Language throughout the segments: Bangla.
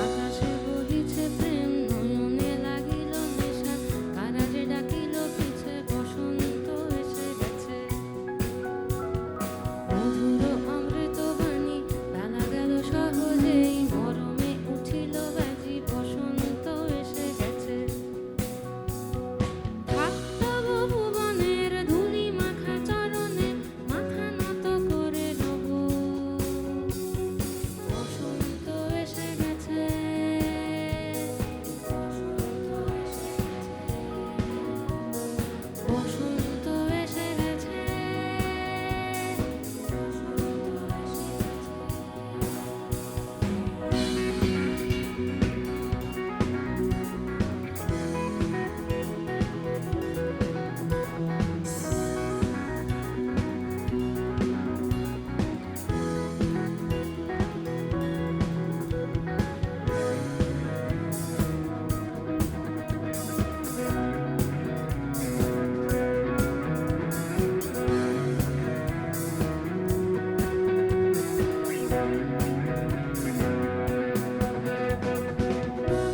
আকাশে বহিছে প্রেম, নয়নে লাগিল নেশা, কারা যে ডাকিল পিছে, বসন্ত এসে গেছে। মধুর অমৃত বাণী, বেলা গেল সহজেই, মরমে উঠিল বাজি, বসন্ত এসে গেছে। থাক তব ভুবনের ধূলি মাখা চরণে, মাথা নত করে রব। বসন্ত এসে গেছে, বসন্ত এসে গেছে,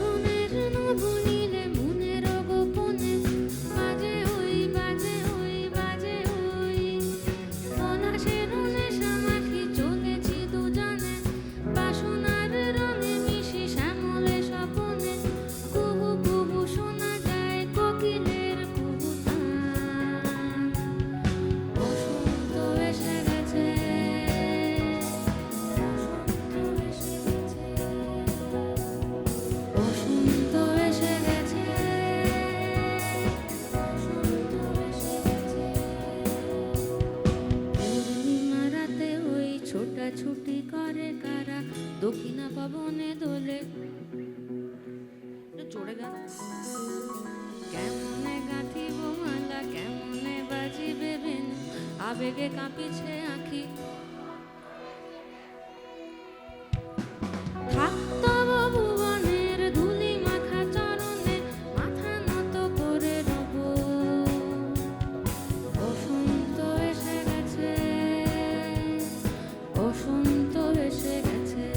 মনের নবনীলে মনের গোপনে, বাজে ওই বাজে ওই বাজে ওই, পলাশের নেশা মাখি চলেছি দুজনে, বাসনার রঙে মিশি শ্যামলে স্বপনে, কুহু কুহু শোনা যায় কোকিলের কুহুতান। বসন্ত এসে গেছে, বসন্ত এসে গেছে, বসন্ত এসে গেছে। পূর্ণিমা রাতে ওই ছোটাছুটি করে কারা, দক্ষিণা পবনে দোলে। একটু জোরে গান। কেমনে গাঁথিব মালা, কেমনে বাজিবে বেনু, আবেগে কাঁপিছে আঁখি। থাক তব ভুবনের ধূলি মাখা চরণে, মাথা নত করে রব। বসন্ত এসে গেছে, বসন্ত এসে গেছে,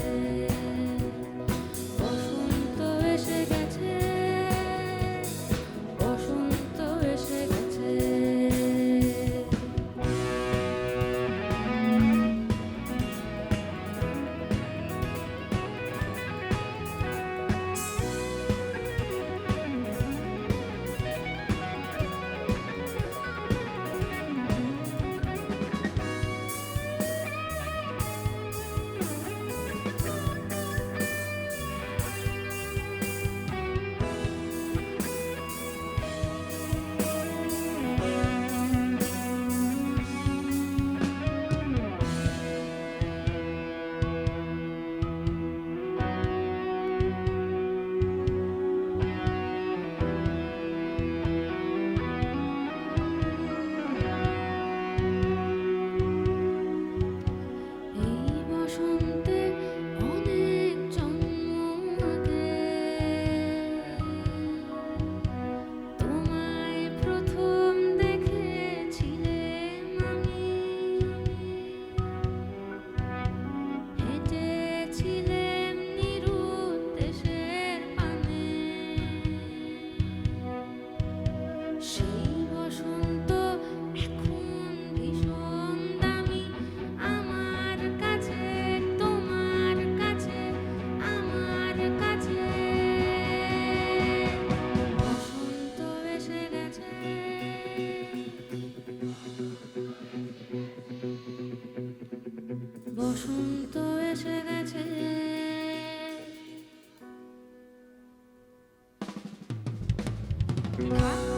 বসন্ত এসে গেছে, বসন্ত এসে গেছে। এই বসন্তে অনেক জন্ম আগে, তোমায় প্রথম দেখেছিলাম আমি, হেঁটেছিলেম নিরুদ্দেশের পানে। সেই বসন্ত এখন ভীষণ দামি আমার কাছে, তোমার কাছে, আমার কাছে। বসন্ত এসে গেছে, বসন্ত এসে গেছে। থাক